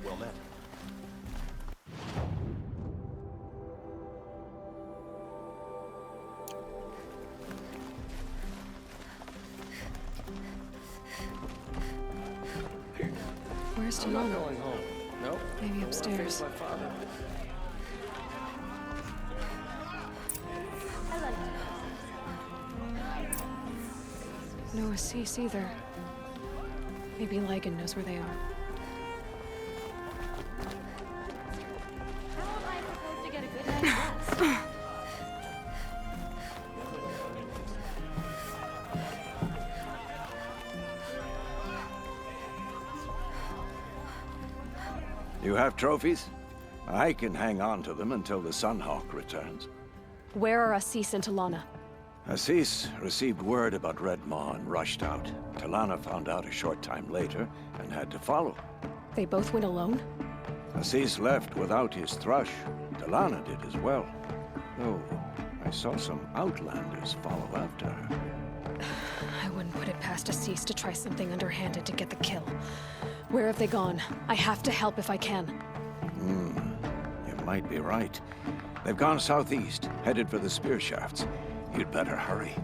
well met. Where's I'm not Talana? going home. Nope. Maybe I wanna upstairs. face my father. No Assis either. Maybe Lagan knows where they are. How am I supposed to get a good night's rest? You have trophies? I can hang on to them until the Sunhawk returns. Where are Assis and Talana? Assis received word about Redmaw and rushed out. Talana found out a short time later and had to follow. They both went alone? Assis left without his thrush. Talana did as well. Though, I saw some outlanders follow after her. I wouldn't put it past Assis to try something underhanded to get the kill. Where have they gone? I have to help if I can. You might be right. They've gone southeast, headed for the spear shafts. You'd better hurry.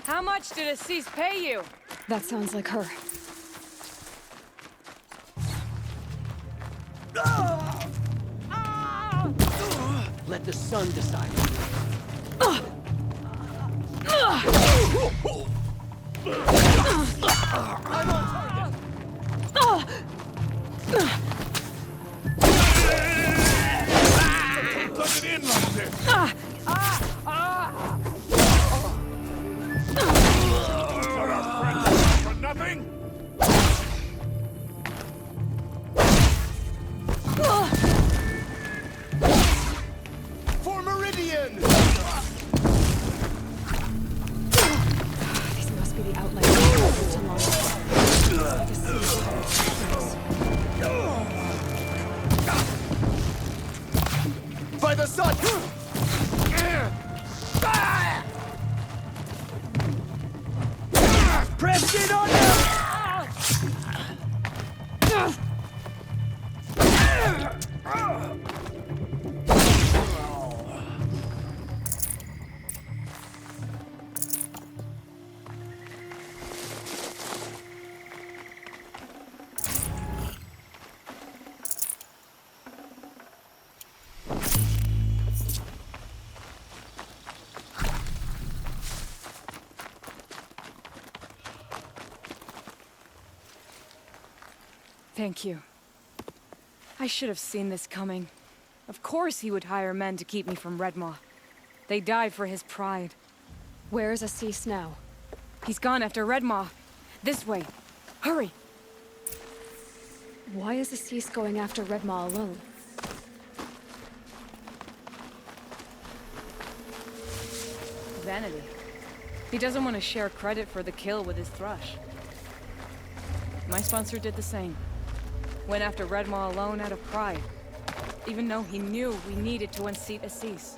How much did Assis pay you? That sounds like her. Let the sun decide. I'm on target. Put it in like this! For nothing? For Meridian! These must be the outliers of Talana. Like Assis. By the sun! Press it on them! Thank you. I should have seen this coming. Of course he would hire men to keep me from Redmaw. They died for his pride. Where is Assis now? He's gone after Redmaw. This way. Hurry! Why is Assis going after Redmaw alone? Vanity. He doesn't want to share credit for the kill with his thrush. My sponsor did the same. Went after Redmaw alone out of pride. Even though he knew we needed to unseat Assis.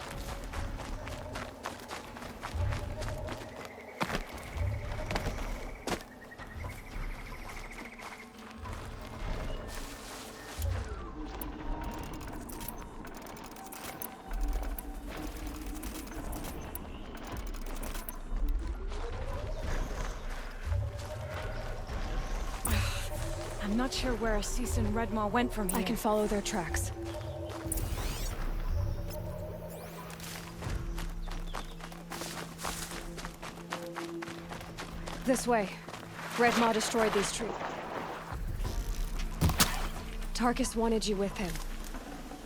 I'm not sure where Assis and Redmaw went from here. I can follow their tracks. This way. Redmaw destroyed these trees. Tarkus wanted you with him.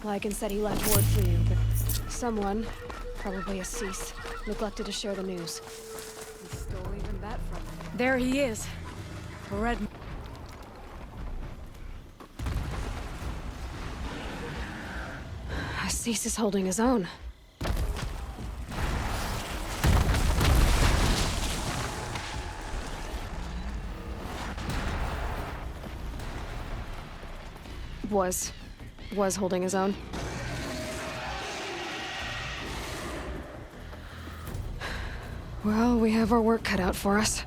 Lycan said he left word for you, but someone, probably Assis, neglected to share the news. He stole even that from him. There he is. Redmar. Assis is holding his own. Was holding his own. Well, we have our work cut out for us.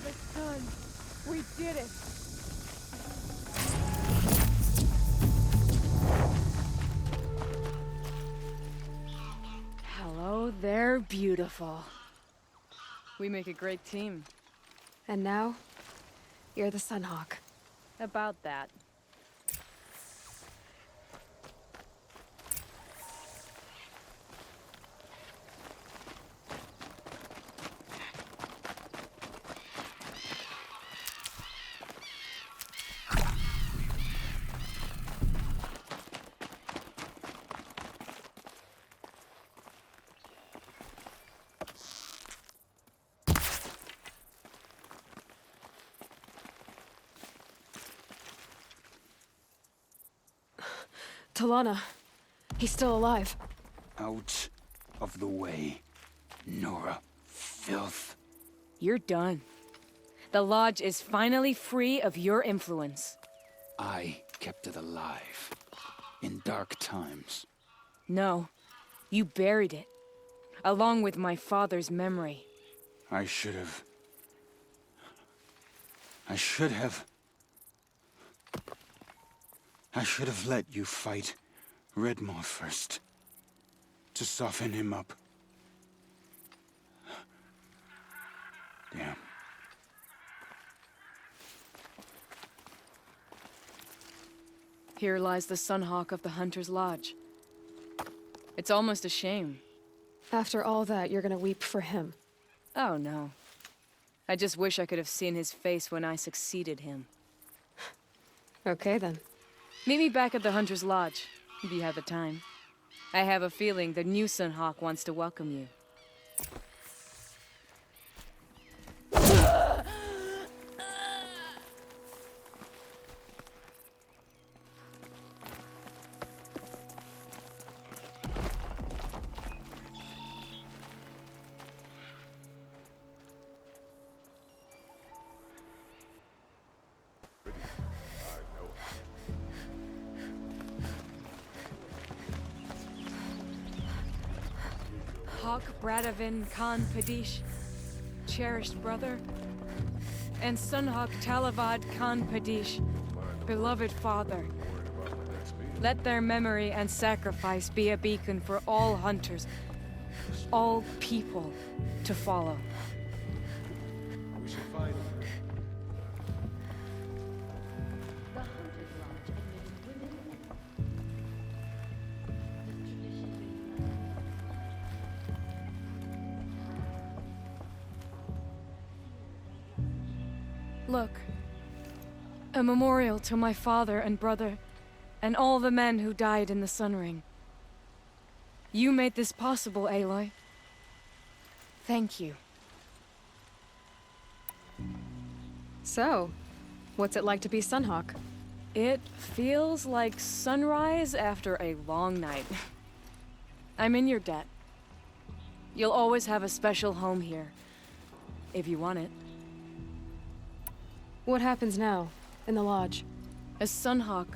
beloved son. We did it. Hello there, beautiful. We make a great team. And now, you're the Sunhawk. About that. Talana. He's still alive. Out of the way, Nora. Filth. You're done. The Lodge is finally free of your influence. I kept it alive. In dark times. No, you buried it. Along with my father's memory. I should have... I should have let you fight Redmaw first. To soften him up. Damn. Here lies the Sunhawk of the Hunter's Lodge. It's almost a shame. After all that, you're gonna weep for him. Oh no. I just wish I could have seen his face when I succeeded him. Okay then. Meet me back at the Hunter's Lodge, if you have the time. I have a feeling the new Sunhawk wants to welcome you. Hawk Bradavin Khan Padish, cherished brother, and Sunhawk Talavad Khan Padish, beloved father. Let their memory and sacrifice be a beacon for all hunters, all people to follow. We shall find him. The Hunter's Lodge admitted women Look, a memorial to my father and brother, and all the men who died in the Sun Ring. You made this possible, Aloy. Thank you. So, what's it like to be Sunhawk? It feels like sunrise after a long night. I'm in your debt. You'll always have a special home here, if you want it. What happens now, in the Lodge? As Sunhawk,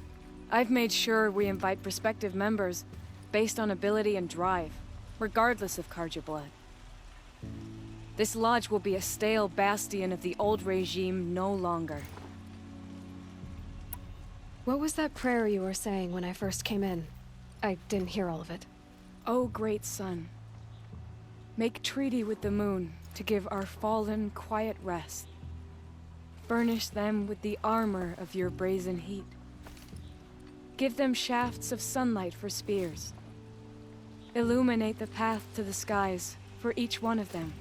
I've made sure we invite prospective members based on ability and drive, regardless of Carja blood. This lodge will be a stale bastion of the old regime no longer. What was that prayer you were saying when I first came in? I didn't hear all of it. O great sun, make treaty with the moon to give our fallen quiet rest. Furnish them with the armor of your brazen heat. Give them shafts of sunlight for spears. Illuminate the path to the skies for each one of them.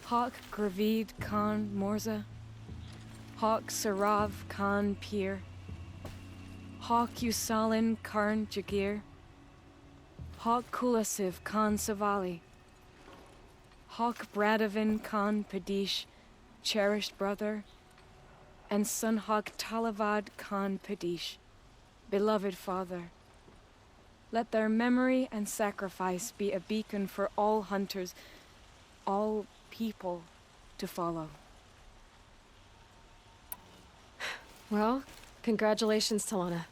Hawk Gravid Khan Morza, Hawk Sarav Khan Pir, Hawk Usalin Karn Jagir, Hawk Kulasiv Khan Savali, Hawk Bradavin Khan Padish, cherished brother, and Sunhawk Talavad Khan Padish, beloved father. Let their memory and sacrifice be a beacon for all hunters, all people to follow. Well, congratulations, Talana.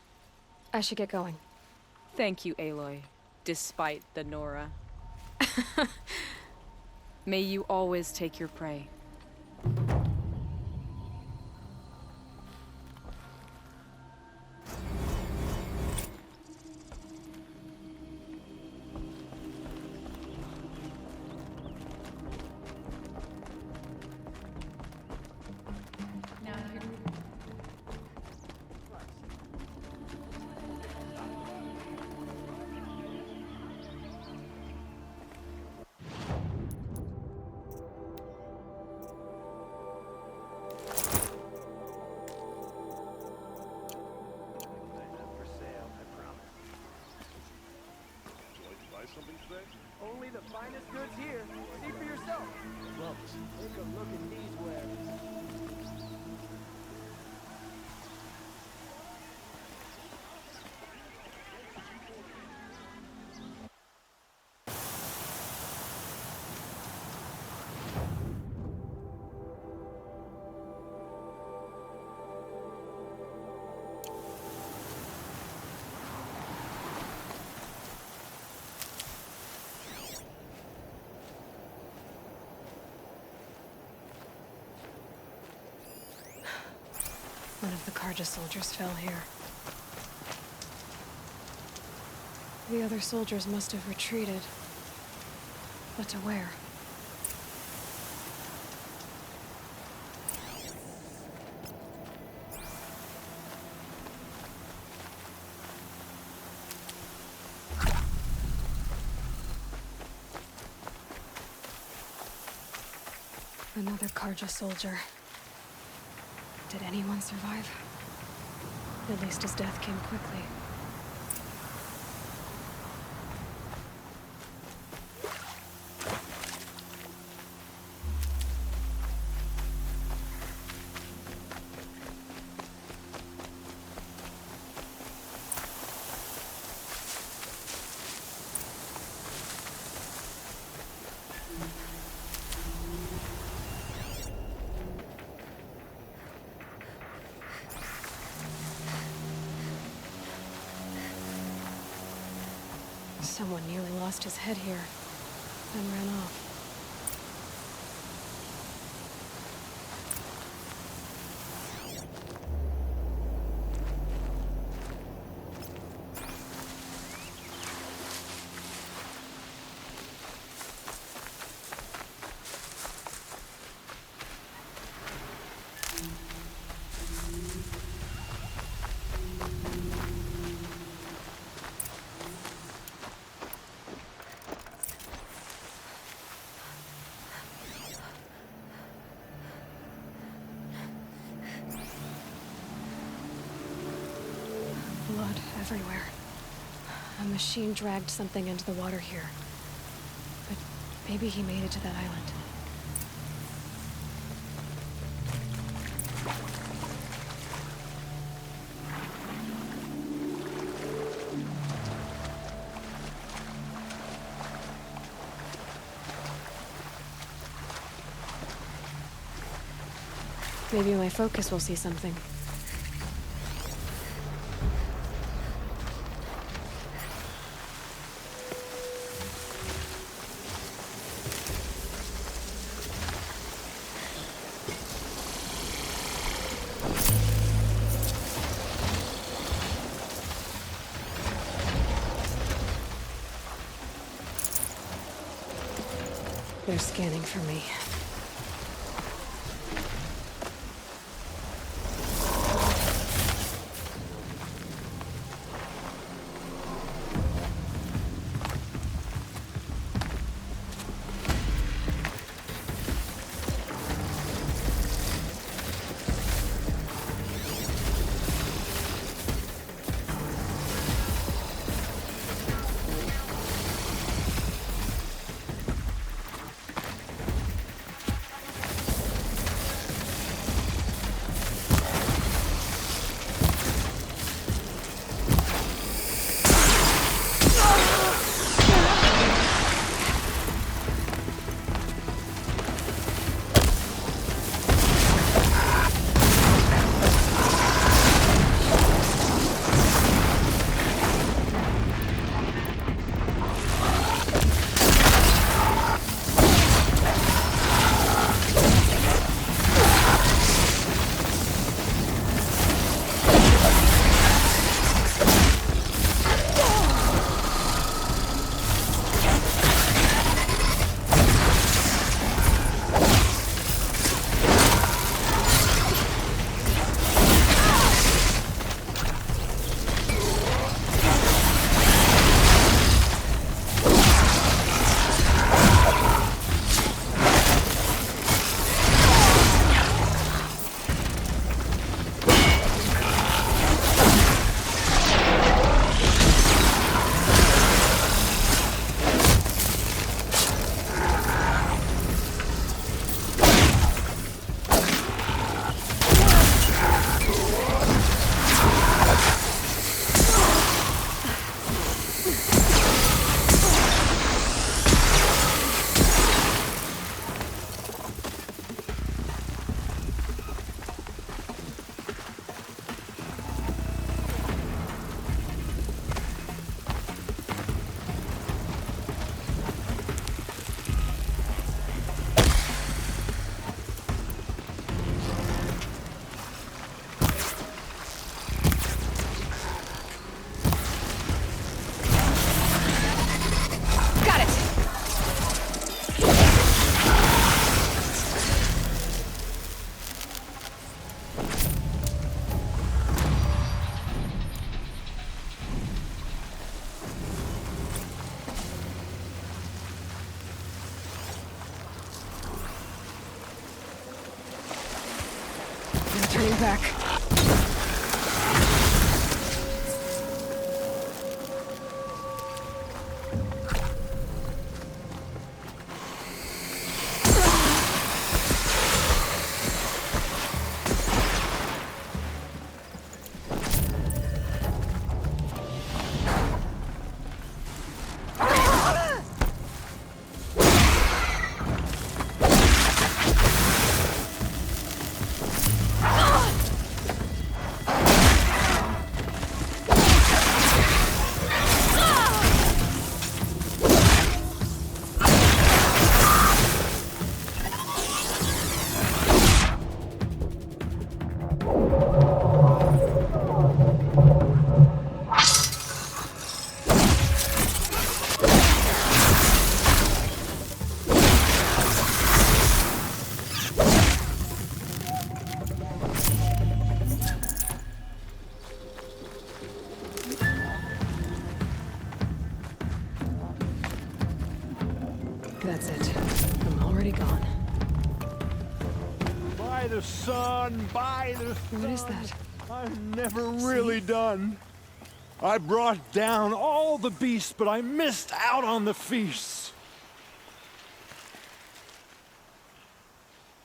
I should get going. Thank you, Aloy, despite the Nora. May you always take your prey. Something today? Only the finest goods here. See for yourself. Well, Take a look at these wares. One of the Karja soldiers fell here. The other soldiers must have retreated. But to where? Another Karja soldier. Did anyone survive? At least his death came quickly. Someone nearly lost his head here, then ran off. Blood everywhere. A machine dragged something into the water here. But maybe he made it to that island. Maybe my focus will see something. They're scanning for me. back. That's it. I'm already gone. By the sun, by the sun. What is that? I'm never really done. I brought down all the beasts, but I missed out on the feasts.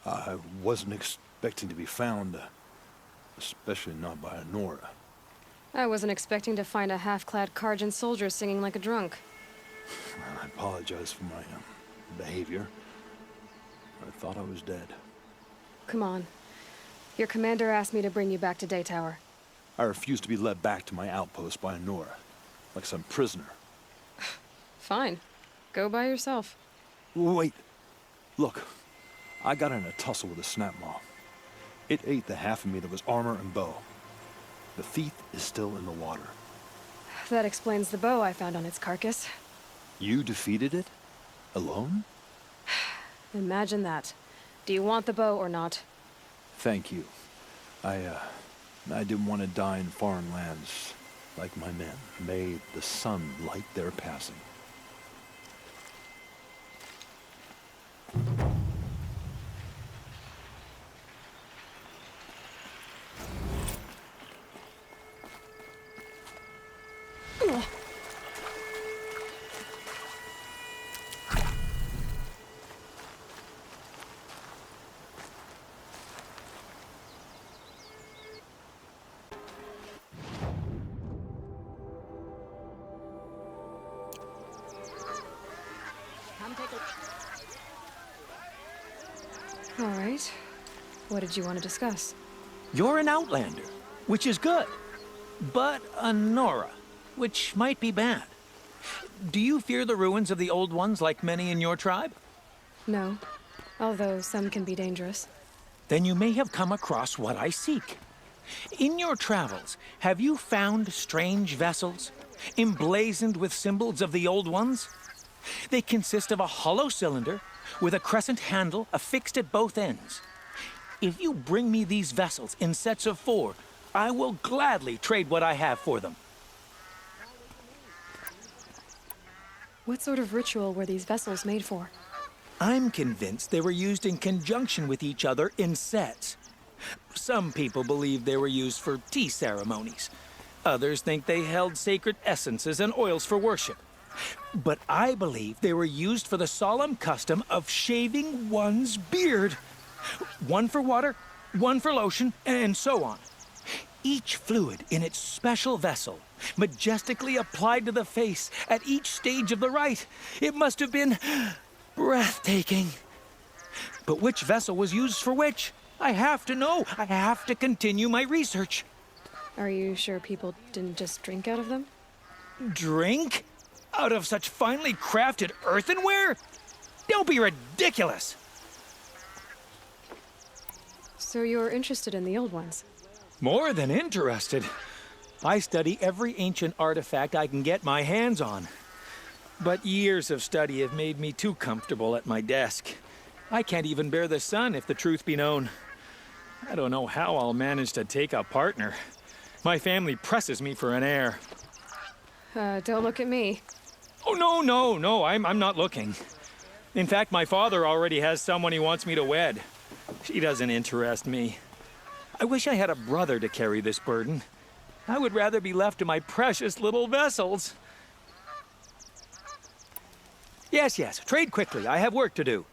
I wasn't expecting to be found, especially not by Nora. I wasn't expecting to find a half-clad Karjan soldier singing like a drunk. I apologize for my behavior. I thought I was dead. Come on. Your commander asked me to bring you back to Daytower. I refused to be led back to my outpost by Nora, like some prisoner. Fine. Go by yourself. Wait. Look. I got in a tussle with a snapmaw. It ate the half of me that was armor and bow. The thief is still in the water. That explains the bow I found on its carcass. You defeated it? Alone? Imagine that. Do you want the bow or not? Thank you. I didn't want to die in foreign lands like my men. May the sun light their passing. All right. What did you want to discuss? You're an outlander, which is good. But a Nora, which might be bad. Do you fear the ruins of the old ones like many in your tribe? No. Although some can be dangerous. Then you may have come across what I seek. In your travels, have you found strange vessels, emblazoned with symbols of the old ones? They consist of a hollow cylinder with a crescent handle affixed at both ends. If you bring me these vessels in sets of 4, I will gladly trade what I have for them. What sort of ritual were these vessels made for? I'm convinced they were used in conjunction with each other in sets. Some people believe they were used for tea ceremonies. Others think they held sacred essences and oils for worship. But I believe they were used for the solemn custom of shaving one's beard. One for water, one for lotion, and so on. Each fluid in its special vessel, majestically applied to the face at each stage of the rite. It must have been breathtaking. But which vessel was used for which? I have to know. I have to continue my research. Are you sure people didn't just drink out of them? Drink? Out of such finely crafted earthenware? Don't be ridiculous! So you're interested in the old ones? More than interested. I study every ancient artifact I can get my hands on. But years of study have made me too comfortable at my desk. I can't even bear the sun, if the truth be known. I don't know how I'll manage to take a partner. My family presses me for an heir. Don't look at me. Oh, no, I'm not looking. In fact, my father already has someone he wants me to wed. She doesn't interest me. I wish I had a brother to carry this burden. I would rather be left to my precious little vessels. Yes, yes, trade quickly. I have work to do.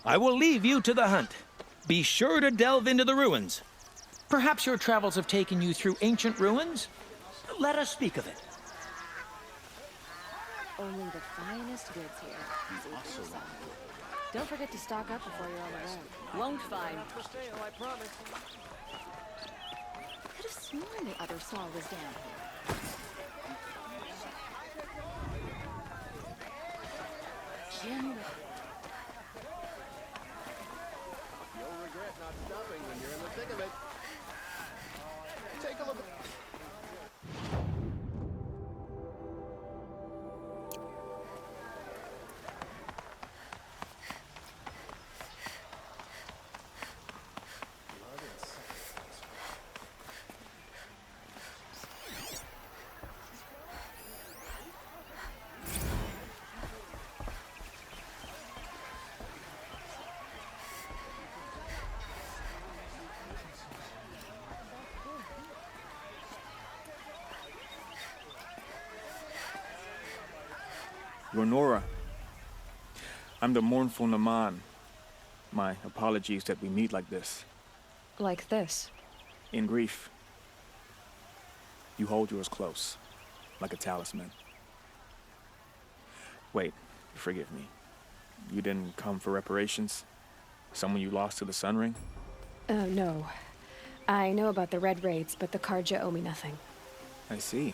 I will leave you to the hunt. Be sure to delve into the ruins. Perhaps your travels have taken you through ancient ruins? Let us speak of it. Only the finest goods here. Awesome. Don't forget to stock up before you're on the road. Won't find. Not for sale, I promise. Could have sworn the other saw was down here. Jim. You'll regret not stopping when you're in the thick of it. Take a look at... Ronora, I'm the mournful Naman. My apologies that we meet like this. Like this. In grief. You hold yours close, like a talisman. Wait, forgive me. You didn't come for reparations? Someone you lost to the Sun Ring? No. I know about the Red Raids, but the Karja owe me nothing. I see.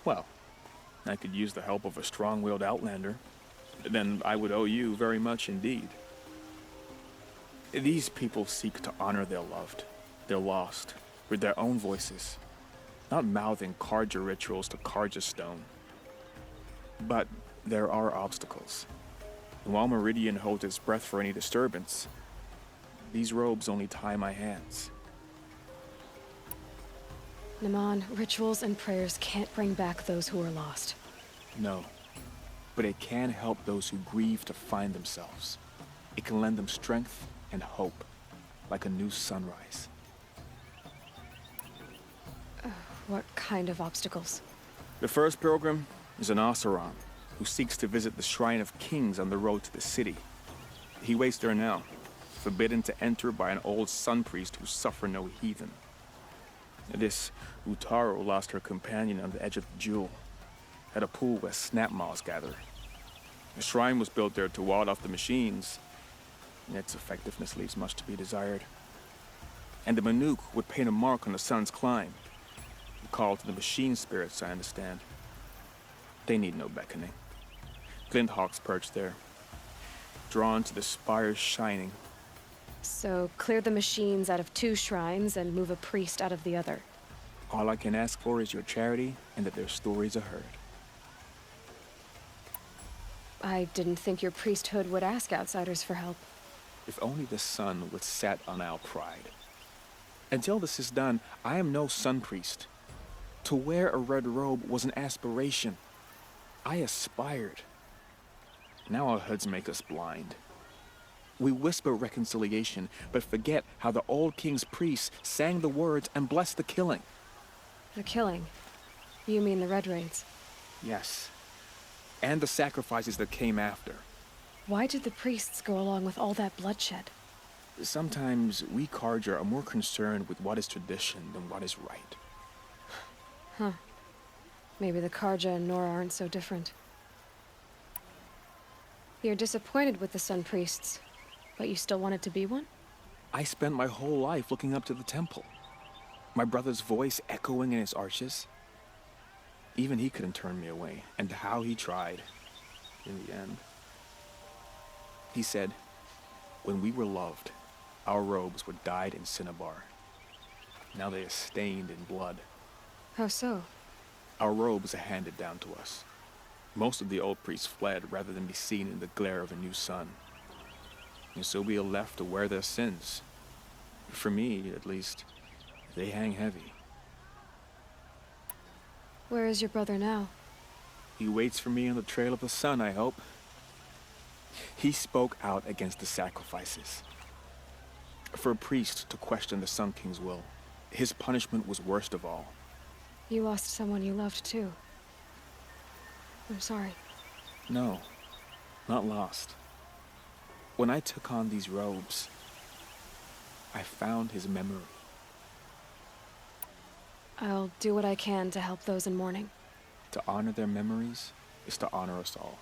Well, I could use the help of a strong-willed outlander. Then I would owe you very much indeed. These people seek to honor their loved, their lost, with their own voices, not mouthing Karja rituals to Karja stone. But there are obstacles. And while Meridian holds its breath for any disturbance, these robes only tie my hands. Naman, rituals and prayers can't bring back those who are lost. No, but it can help those who grieve to find themselves. It can lend them strength and hope, like a new sunrise. What kind of obstacles? The first pilgrim is an Oseram, who seeks to visit the Shrine of Kings on the road to the city. He waits there now, forbidden to enter by an old sun priest who suffer no heathen. This Utaro lost her companion on the edge of the Jewel, at a pool where snap moths gather. The shrine was built there to ward off the machines, and its effectiveness leaves much to be desired. And the Manuk would paint a mark on the sun's climb, a call to the machine spirits, I understand. They need no beckoning. Glint hawks perch there, drawn to the spire's shining. So, clear the machines out of 2 shrines and move a priest out of the other. All I can ask for is your charity and that their stories are heard. I didn't think your priesthood would ask outsiders for help. If only the sun would set on our pride. Until this is done, I am no sun priest. To wear a red robe was an aspiration. I aspired. Now our hoods make us blind. We whisper reconciliation, but forget how the old king's priests sang the words and blessed the killing. The killing? You mean the Red Raids? Yes. And the sacrifices that came after. Why did the priests go along with all that bloodshed? Sometimes we Karja are more concerned with what is tradition than what is right. Huh. Maybe the Karja and Nora aren't so different. You're disappointed with the Sun Priests, but you still wanted to be one? I spent my whole life looking up to the temple. My brother's voice echoing in its arches. Even he couldn't turn me away, and how he tried, in the end. He said, when we were loved, our robes were dyed in cinnabar. Now they are stained in blood. How so? Our robes are handed down to us. Most of the old priests fled rather than be seen in the glare of a new sun. And so we are left to wear their sins. For me, at least, they hang heavy. Where is your brother now? He waits for me on the trail of the sun, I hope. He spoke out against the sacrifices. For a priest to question the Sun King's will, his punishment was worst of all. You lost someone you loved too. I'm sorry. No, not lost. When I took on these robes, I found his memory. I'll do what I can to help those in mourning. To honor their memories is to honor us all.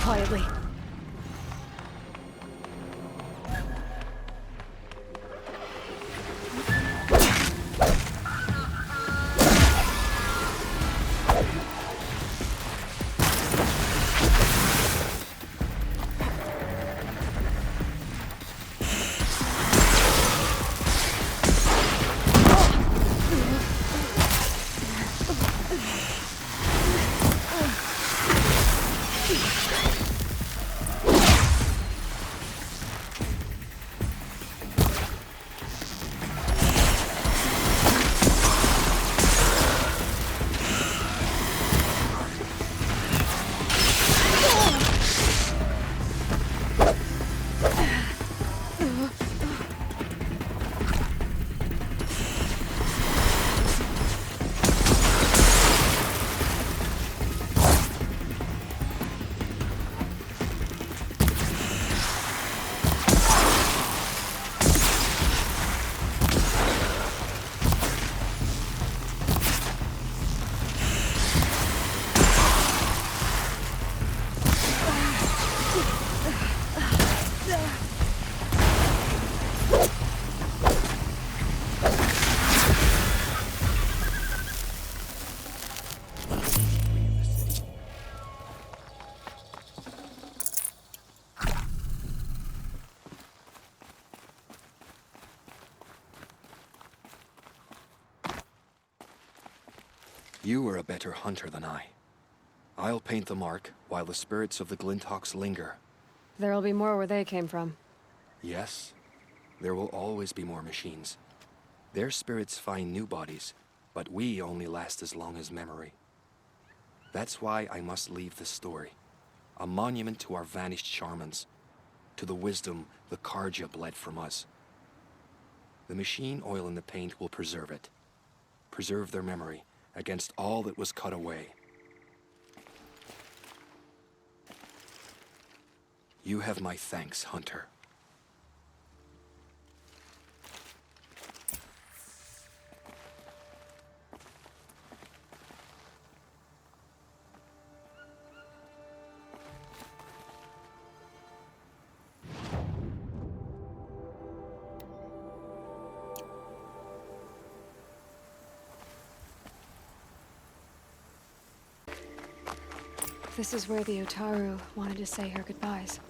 Quietly. You are a better hunter than I. I'll paint the mark while the spirits of the Glinthawks linger. There'll be more where they came from. Yes, there will always be more machines. Their spirits find new bodies, but we only last as long as memory. That's why I must leave this story. A monument to our vanished shamans, to the wisdom the Karja bled from us. The machine oil in the paint will preserve it. Preserve their memory against all that was cut away. You have my thanks, Hunter. This is where the Otaru wanted to say her goodbyes.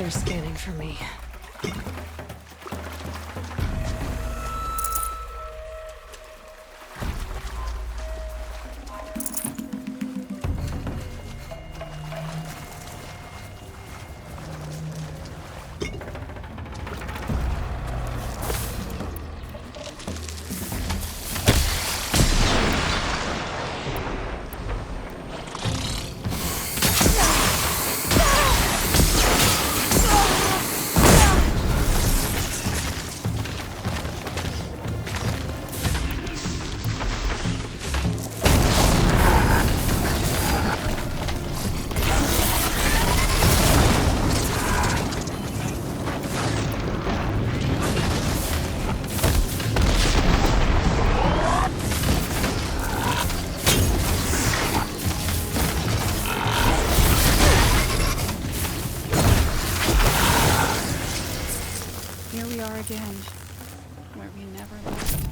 They're scanning for me. Here we are again, where we never left.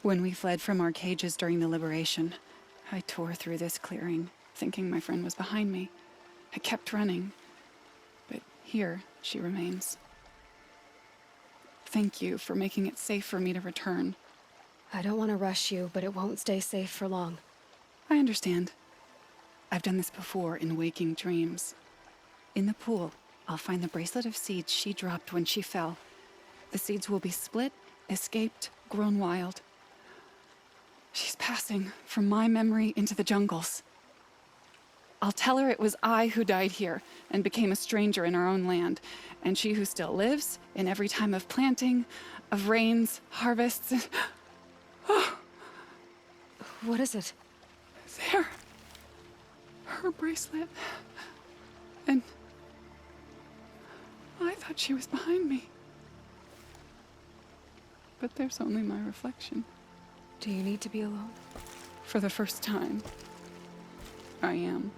When we fled from our cages during the liberation, I tore through this clearing, thinking my friend was behind me. I kept running, but here she remains. Thank you for making it safe for me to return. I don't want to rush you, but it won't stay safe for long. I understand. I've done this before in waking dreams. In the pool, I'll find the bracelet of seeds she dropped when she fell. The seeds will be split, escaped, grown wild. She's passing from my memory into the jungles. I'll tell her it was I who died here and became a stranger in our own land, and she who still lives in every time of planting, of rains, harvests, and... Oh. What is it? There. Her bracelet. And... I thought she was behind me. But there's only my reflection. Do you need to be alone? For the first time, I am.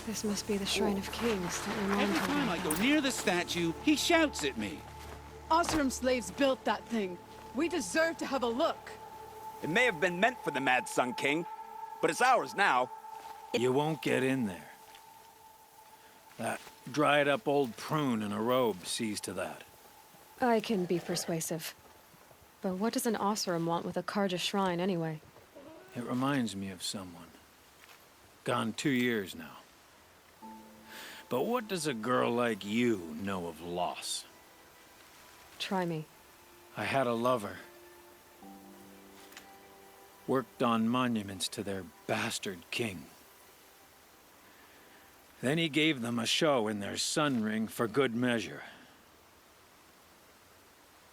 This must be the Shrine of Kings that Ramon Every told me time I go about. near the statue, he shouts at me. Oseram slaves built that thing. We deserve to have a look. It may have been meant for the Mad Sun King, but it's ours now. You won't get in there. That dried-up old prune in a robe sees to that. I can be persuasive. But what does an Oseram want with a Karja shrine, anyway? It reminds me of someone. Gone 2 years now. But what does a girl like you know of loss? Try me. I had a lover. Worked on monuments to their bastard king. Then he gave them a show in their sun ring for good measure.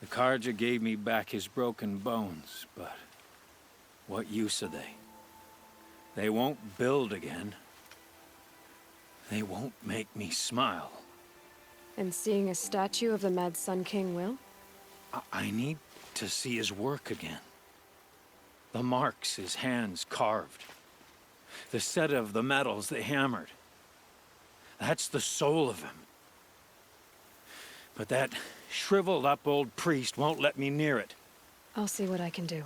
The Karja gave me back his broken bones, but what use are they? They won't build again. They won't make me smile. And seeing a statue of the Mad Sun King will? I need to see his work again. The marks his hands carved. The set of the metals they hammered. That's the soul of him. But that shriveled-up old priest won't let me near it. I'll see what I can do.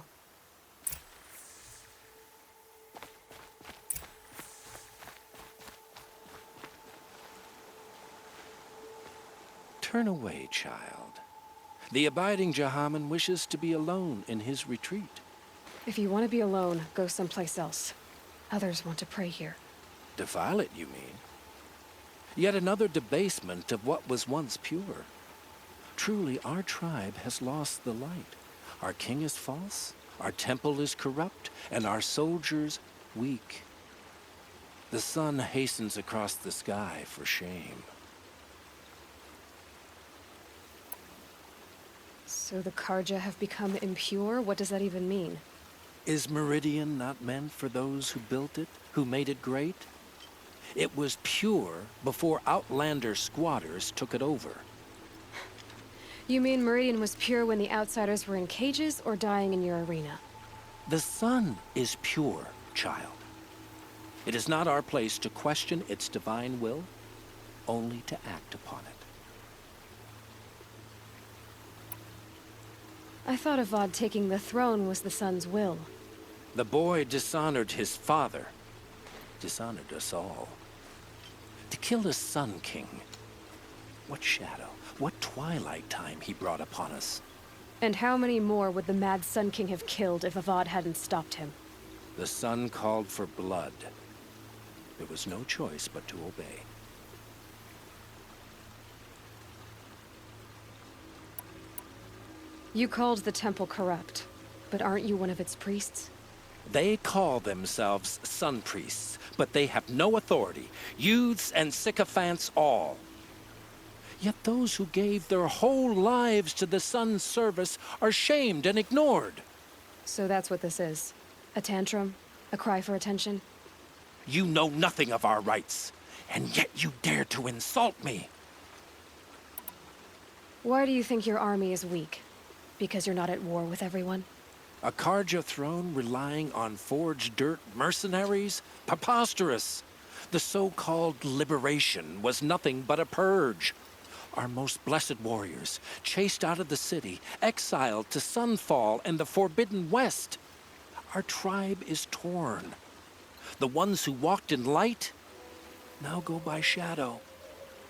Turn away, child. The abiding Jahaman wishes to be alone in his retreat. If you want to be alone, go someplace else. Others want to pray here. Defile it, you mean? Yet another debasement of what was once pure. Truly, our tribe has lost the light. Our king is false, our temple is corrupt, and our soldiers weak. The sun hastens across the sky for shame. So the Karja have become impure? What does that even mean? Is Meridian not meant for those who built it, who made it great? It was pure before Outlander squatters took it over. You mean Meridian was pure when the outsiders were in cages or dying in your arena? The sun is pure, child. It is not our place to question its divine will, only to act upon it. I thought Avad taking the throne was the sun's will. The boy dishonored his father, dishonored us all. To kill a Sun King, what shadow, what twilight time he brought upon us. And how many more would the mad Sun King have killed if Avad hadn't stopped him? The sun called for blood. There was no choice but to obey. You called the temple corrupt, but aren't you one of its priests? They call themselves sun priests, but they have no authority. Youths and sycophants all. Yet those who gave their whole lives to the sun's service are shamed and ignored. So that's what this is. A tantrum? A cry for attention? You know nothing of our rights, and yet you dare to insult me. Why do you think your army is weak? Because you're not at war with everyone? A Karja throne relying on forged dirt mercenaries? Preposterous! The so-called liberation was nothing but a purge. Our most blessed warriors, chased out of the city, exiled to Sunfall and the Forbidden West. Our tribe is torn. The ones who walked in light now go by shadow.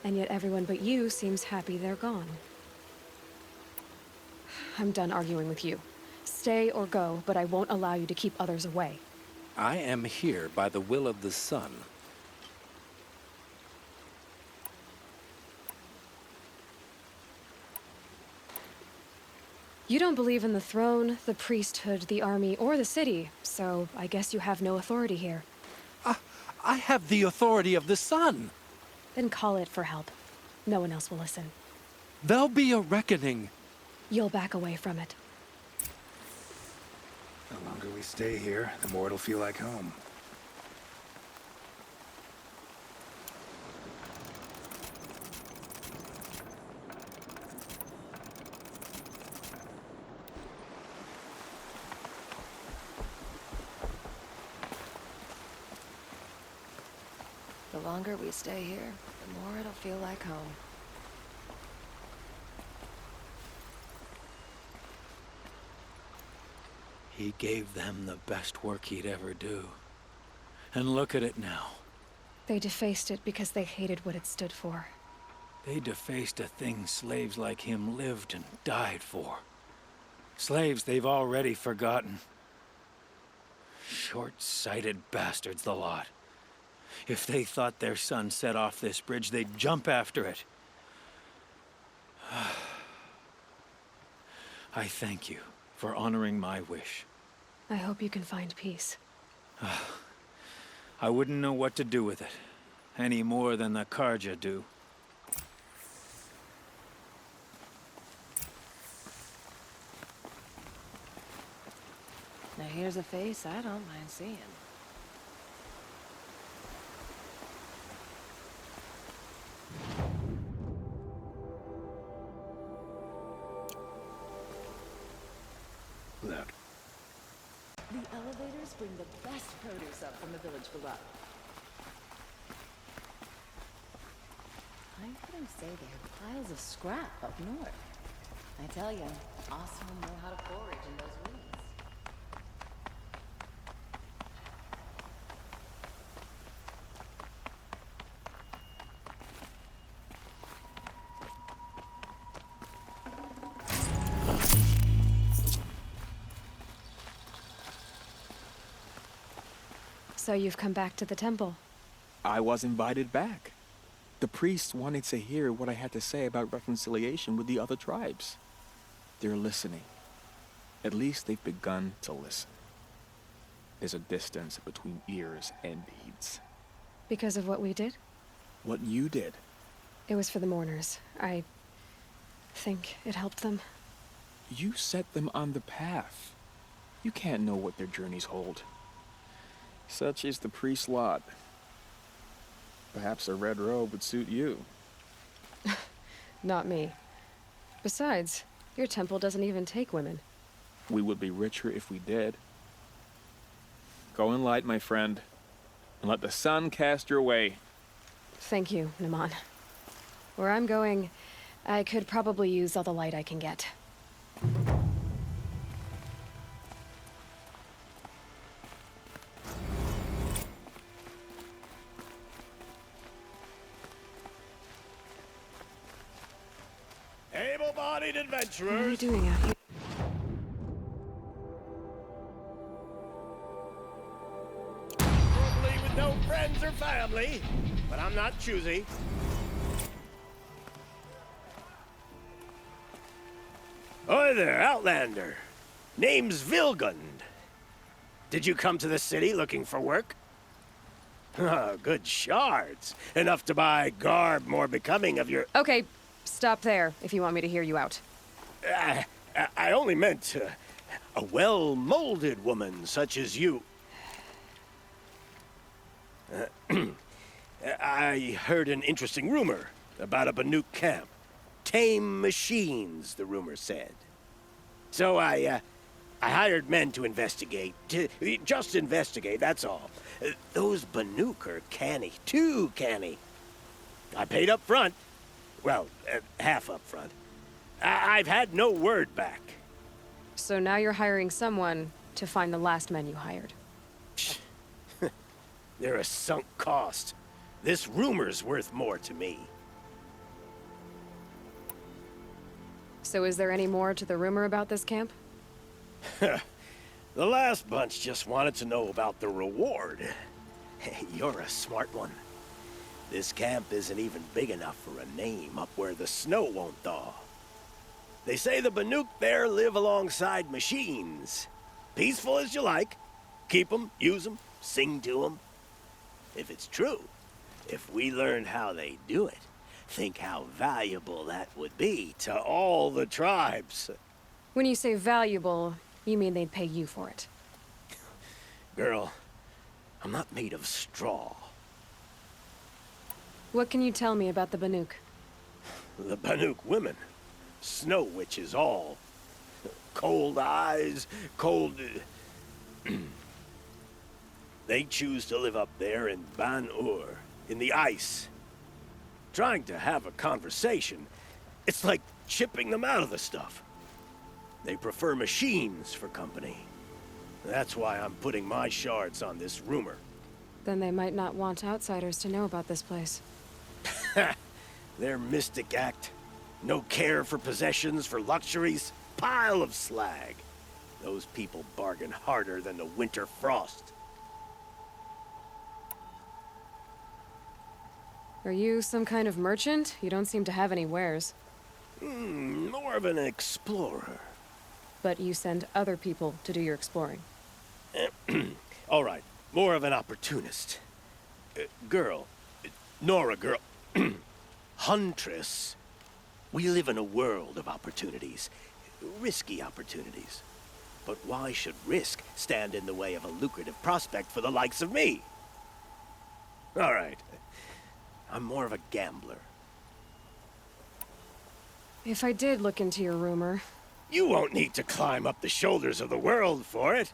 And yet everyone but you seems happy they're gone. I'm done arguing with you. Stay or go, but I won't allow you to keep others away. I am here by the will of the sun. You don't believe in the throne, the priesthood, the army, or the city, so I guess you have no authority here. I have the authority of the sun. Then call it for help. No one else will listen. There'll be a reckoning. You'll back away from it. The longer we stay here, the more it'll feel like home. The longer we stay here, the more it'll feel like home. He gave them the best work he'd ever do. And look at it now. They defaced it because they hated what it stood for. They defaced a thing slaves like him lived and died for. Slaves they've already forgotten. Short-sighted bastards, the lot. If they thought their son set off this bridge, they'd jump after it. I thank you for honoring my wish. I hope you can find peace. I wouldn't know what to do with it, any more than the Karja do. Now here's a face I don't mind seeing. Look. The elevators bring the best produce up from the village below. I couldn't say they have piles of scrap up north. I tell you, awesome know how to forage in those woods. So you've come back to the temple. I was invited back. The priests wanted to hear what I had to say about reconciliation with the other tribes. They're listening. At least they've begun to listen. There's a distance between ears and deeds. Because of what we did? What you did. It was for the mourners. I think it helped them. You set them on the path. You can't know what their journeys hold. Such is the priest's lot. Perhaps a red robe would suit you. Not me. Besides, your temple doesn't even take women. We would be richer if we did. Go in light, my friend, and let the sun cast your way. Thank you, Naman. Where I'm going, I could probably use all the light I can get. Able-bodied adventurers. What are you doing out here? Probably with no friends or family, but I'm not choosy. Oi there, Outlander. Name's Vilgund. Did you come to the city looking for work? Ah, good shards. Enough to buy garb more becoming of your... Okay, stop there if you want me to hear you out. I only meant a well-molded woman such as you. I heard an interesting rumor about a Banuk camp. Tame machines, the rumor said. So I hired men to investigate. Just investigate, that's all. Those Banuk are canny, too canny. I paid up front. Well, half up front. I've had no word back. So now you're hiring someone to find the last men you hired. They're a sunk cost. This rumor's worth more to me. So is there any more to the rumor about this camp? The last bunch just wanted to know about the reward. You're a smart one. This camp isn't even big enough for a name up where the snow won't thaw. They say the Banuk there live alongside machines. Peaceful as you like. Keep them, use them, sing to them. If it's true, if we learned how they do it, think how valuable that would be to all the tribes. When you say valuable, you mean they'd pay you for it. Girl, I'm not made of straw. What can you tell me about the Banuk? The Banuk women. Snow witches all. Cold eyes, cold... They choose to live up there in Ban-Ur, in the ice. Trying to have a conversation, it's like chipping them out of the stuff. They prefer machines for company. That's why I'm putting my shards on this rumor. Then they might not want outsiders to know about this place. Their mystic act. No care for possessions, for luxuries. Pile of slag. Those people bargain harder than the winter frost. Are you some kind of merchant? You don't seem to have any wares. More of an explorer. But you send other people to do your exploring. All right, more of an opportunist. Girl, Nora girl, Huntress. We live in a world of opportunities. Risky opportunities. But why should risk stand in the way of a lucrative prospect for the likes of me? All right. I'm more of a gambler. If I did look into your rumor... You won't need to climb up the shoulders of the world for it.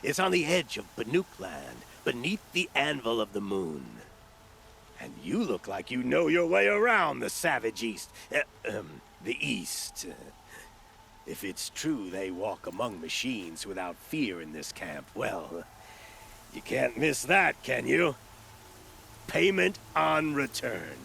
It's on the edge of Banuk land, beneath the anvil of the moon. And you look like you know your way around the savage east. The east. If it's true they walk among machines without fear in this camp, well, you can't miss that, can you? Payment on return.